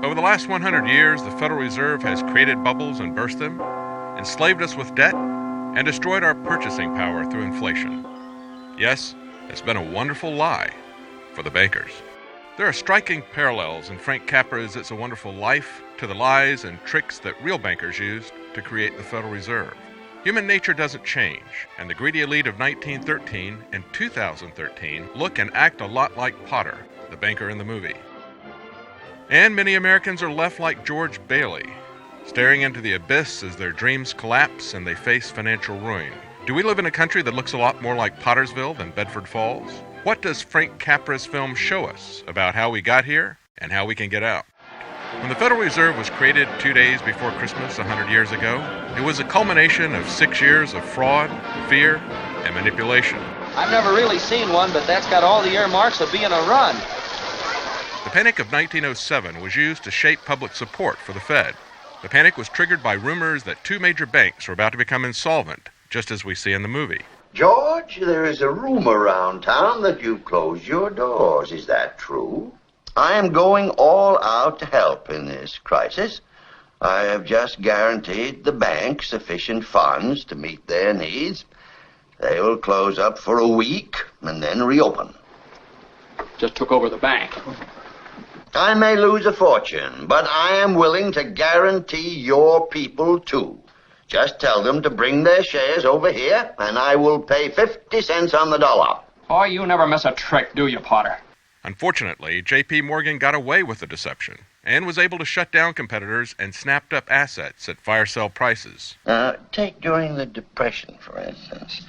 Over the last 100 years, the Federal Reserve has created bubbles and burst them, enslaved us with debt, and destroyed our purchasing power through inflation. Yes, it's been a wonderful lie for the bankers. There are striking parallels in Frank Capra's It's a Wonderful Life to the lies and tricks that real bankers used to create the Federal Reserve. Human nature doesn't change, and the greedy elite of 1913 and 2013 look and act a lot like Potter, the banker in the movie. And many Americans are left like George Bailey, staring into the abyss as their dreams collapse and they face financial ruin. Do we live in a country that looks a lot more like Pottersville than Bedford Falls? What does Frank Capra's film show us about how we got here and how we can get out? When the Federal Reserve was created 2 days before Christmas 100 years ago, it was a culmination of 6 years of fraud, fear, and manipulation. I've never really seen one, but that's got all the earmarks of being a run. The Panic of 1907 was used to shape public support for the Fed. The panic was triggered by rumors that 2 major banks were about to become insolvent, just as we see in the movie. George, there is a rumor around town that you've closed your doors. Is that true? I am going all out to help in this crisis. I have just guaranteed the bank sufficient funds to meet their needs. They will close up for a week and then reopen. Just took over the bank. I may lose a fortune, but I am willing to guarantee your people too. Just tell them to bring their shares over here, and I will pay 50 cents on the dollar. Oh, you never miss a trick, do you, Potter? Unfortunately, J.P. Morgan got away with the deception and was able to shut down competitors and snapped up assets at fire sale prices. Take during the Depression, for instance.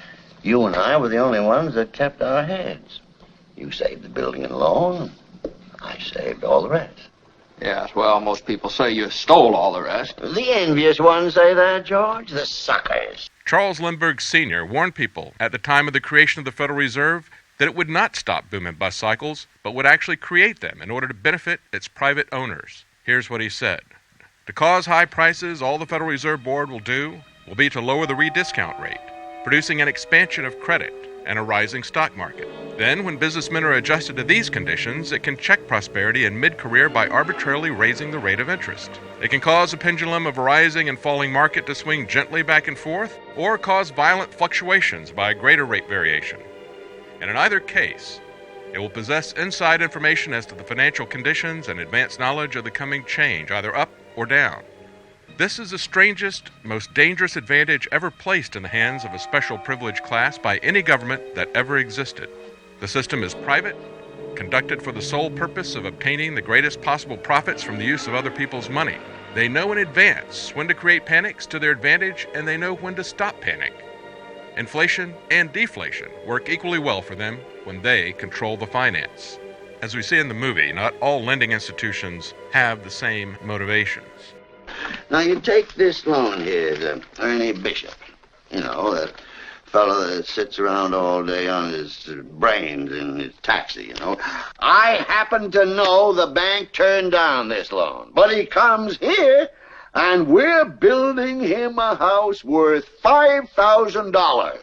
You and I were the only ones that kept our heads. You saved the building and loan. I saved all the rest. Yes, well, most people say you stole all the rest. The envious ones say that, George. The suckers. Charles Lindbergh Sr. warned people at the time of the creation of the Federal Reserve that it would not stop boom and bust cycles, but would actually create them in order to benefit its private owners. Here's what he said. To cause high prices, all the Federal Reserve Board will do will be to lower the rediscount rate, producing an expansion of credit and a rising stock market. Then, when businessmen are adjusted to these conditions, it can check prosperity in mid-career by arbitrarily raising the rate of interest. It can cause a pendulum of a rising and falling market to swing gently back and forth, or cause violent fluctuations by a greater rate variation. And in either case, it will possess inside information as to the financial conditions and advanced knowledge of the coming change, either up or down. This is the strangest, most dangerous advantage ever placed in the hands of a special privileged class by any government that ever existed. The system is private, conducted for the sole purpose of obtaining the greatest possible profits from the use of other people's money. They know in advance when to create panics to their advantage, and they know when to stop panic. Inflation and deflation work equally well for them when they control the finance. As we see in the movie, not all lending institutions have the same motivations. Now, you take this loan here to Ernie Bishop. You know, that fellow that sits around all day on his brains in his taxi, you know. I happen to know the bank turned down this loan, but he comes here, and we're building him a house worth $5,000.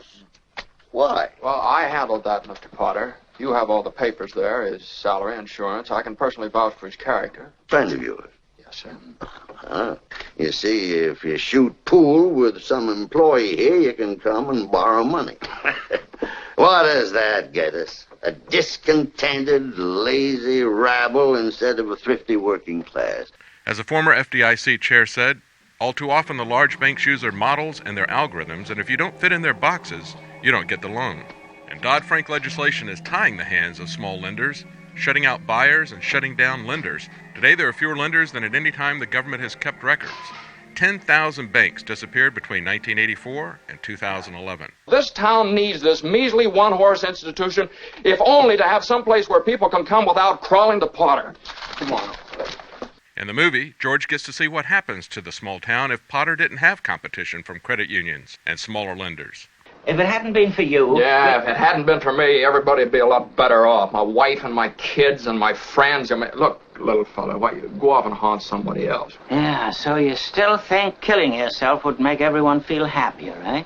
Why? Well, I handled that, Mr. Potter. You have all the papers there, his salary, insurance. I can personally vouch for his character. Friend of yours? Yes, sir. You see, if you shoot pool with some employee here, you can come and borrow money. What does that get us? A discontented, lazy rabble instead of a thrifty working class. As a former FDIC chair said, all too often the large banks use their models and their algorithms, and if you don't fit in their boxes, you don't get the loan. And Dodd-Frank legislation is tying the hands of small lenders, shutting out buyers and shutting down lenders. Today there are fewer lenders than at any time the government has kept records. 10,000 banks disappeared between 1984 and 2011. This town needs this measly one-horse institution, if only to have some place where people can come without crawling to Potter. Come on. In the movie, George gets to see what happens to the small town if Potter didn't have competition from credit unions and smaller lenders. If it hadn't been for you... Yeah, if it hadn't been for me, everybody would be a lot better off. My wife and my kids and my friends. Look, little fella, why you go off and haunt somebody else? Yeah, so you still think killing yourself would make everyone feel happier, eh?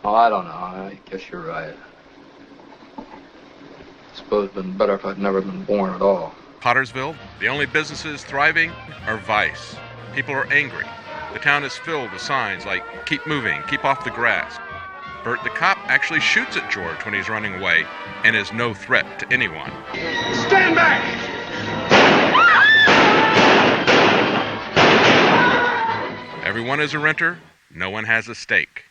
Oh, I don't know. I guess you're right. I suppose it'd been better if I'd never been born at all. Pottersville, the only businesses thriving are vice. People are angry. The town is filled with signs like, keep moving, keep off the grass. Bert the cop actually shoots at George when he's running away and is no threat to anyone. Stand back! Everyone is a renter. No one has a stake.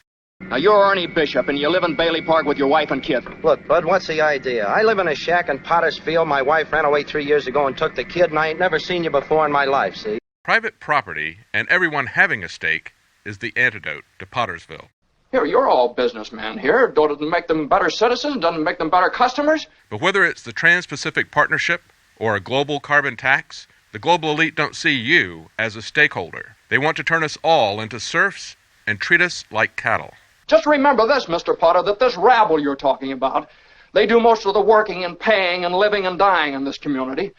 Now, you're Ernie Bishop, and you live in Bailey Park with your wife and kid. Look, Bud, what's the idea? I live in a shack in Pottersville. My wife ran away 3 years ago and took the kid, and I ain't never seen you before in my life, see? Private property and everyone having a stake is the antidote to Pottersville. Here, you're all businessmen here. Doesn't it make them better citizens? Doesn't it make them better customers? But whether it's the Trans-Pacific Partnership or a global carbon tax, the global elite don't see you as a stakeholder. They want to turn us all into serfs and treat us like cattle. Just remember this, Mr. Potter, that this rabble you're talking about, they do most of the working and paying and living and dying in this community.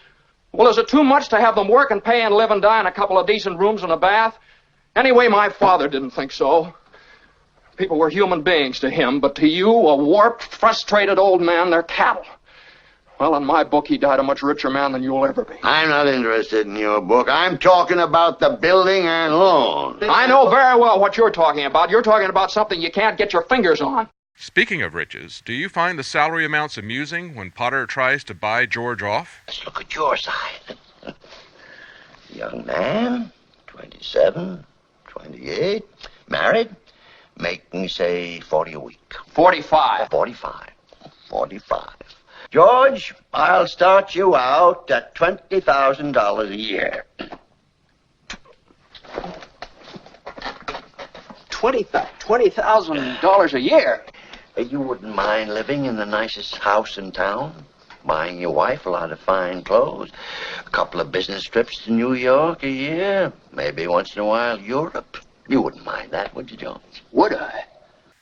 Well, is it too much to have them work and pay and live and die in a couple of decent rooms and a bath? Anyway, my father didn't think so. People were human beings to him, but to you, a warped, frustrated old man, they're cattle. Well, in my book, he died a much richer man than you'll ever be. I'm not interested in your book. I'm talking about the building and loan. I know very well what you're talking about. You're talking about something you can't get your fingers on. Speaking of riches, do you find the salary amounts amusing when Potter tries to buy George off? Let's look at your side. Young man, 27, 28, married, making, say, 40 a week. 45. 45. George, I'll start you out at $20,000 a year. $20,000 a year? You wouldn't mind living in the nicest house in town? Buying your wife a lot of fine clothes? A couple of business trips to New York a year? Maybe once in a while Europe? You wouldn't mind that, would you, Jones? Would I?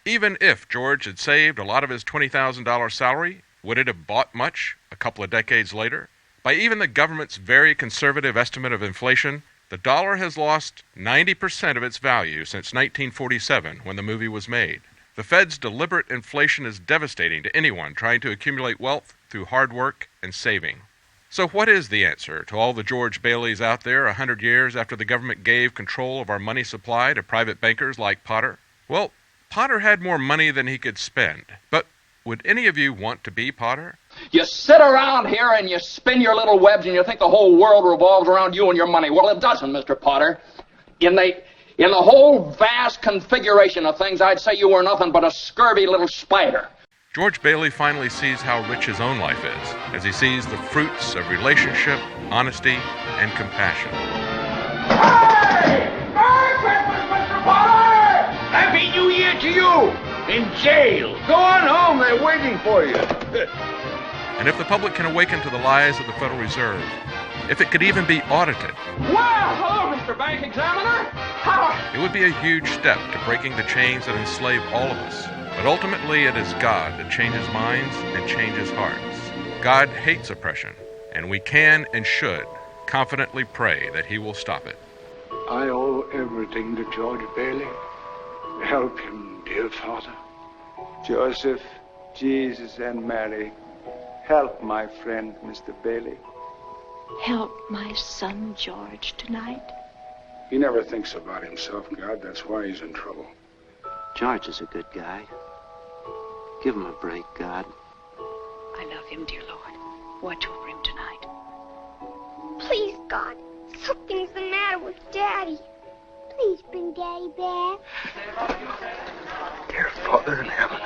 Even if George had saved a lot of his $20,000 salary, would it have bought much a couple of decades later? By even the government's very conservative estimate of inflation, the dollar has lost 90% of its value since 1947 when the movie was made. The Fed's deliberate inflation is devastating to anyone trying to accumulate wealth through hard work and saving. So what is the answer to all the George Baileys out there 100 years after the government gave control of our money supply to private bankers like Potter? Well, Potter had more money than he could spend, but would any of you want to be Potter? You sit around here and you spin your little webs and you think the whole world revolves around you and your money. Well, it doesn't, Mr. Potter. In the whole vast configuration of things, I'd say you were nothing but a scurvy little spider. George Bailey finally sees how rich his own life is, as he sees the fruits of relationship, honesty, and compassion. Hey! Merry Christmas, Mr. Potter! Happy New Year to you! In jail. Go on home, they're waiting for you. And if the public can awaken to the lies of the Federal Reserve, if it could even be audited, Well, hello, Mr. Bank Examiner. it would be a huge step to breaking the chains that enslave all of us. But ultimately, it is God that changes minds and changes hearts. God hates oppression, and we can and should confidently pray that He will stop it. I owe everything to George Bailey. Help him, dear Father. Joseph, Jesus, and Mary, help my friend, Mr. Bailey. Help my son George tonight. He never thinks about himself, God. That's why he's in trouble. George is a good guy. Give him a break, God. I love him, dear Lord. Watch over him tonight. Please, God, something's the matter with Daddy. Please bring Daddy back. Dear Father in heaven,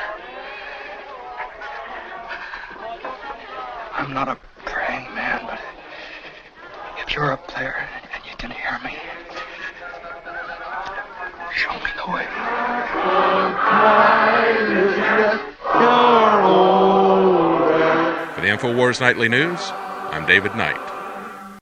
I'm not a praying man, but if you're up there and you can hear me, show me the way. For the InfoWars Nightly News, I'm David Knight.